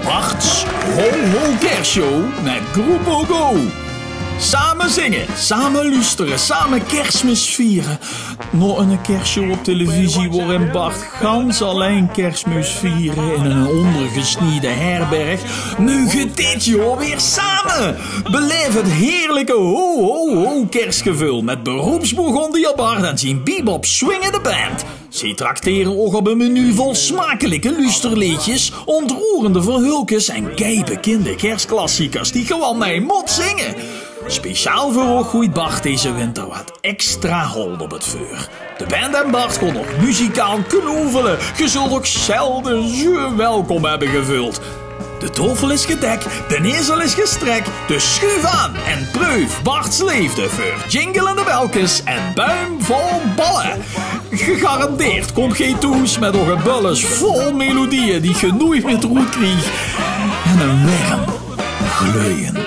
Bart's Ho-Ho Kerstshow met Groepo Go. Samen zingen, samen luisteren, samen kerstmis vieren. Nog een kerstshow op televisie waarin Bart gans alleen kerstmis vieren in een ondergesneden herberg. Nu gaat dit jaar weer samen. Beleef het heerlijke ho-ho-ho kerstgevoel met beroepsbegondier Bart en zijn bebop swingende band. Ze trakteren ook op een menu vol smakelijke luisterliedjes, ontroerende verhulkes en keibekende kerstklassiekers die gewoon mee moet zingen. Speciaal voor ook groeit Bart deze winter wat extra hold op het vuur. De band en Bart kon nog muzikaal knoevelen. Je zult ook zelden zo welkom hebben gevuld. De tafel is gedekt, de ezel is gestrekt. Dus schuif aan en proef Bart's liefde voor jingelende welkes en buim vol ballen. Gegarandeerd komt geen toes met nog een bulles vol melodieën die je nooit meer terug krijgt. En een warm, gloeiend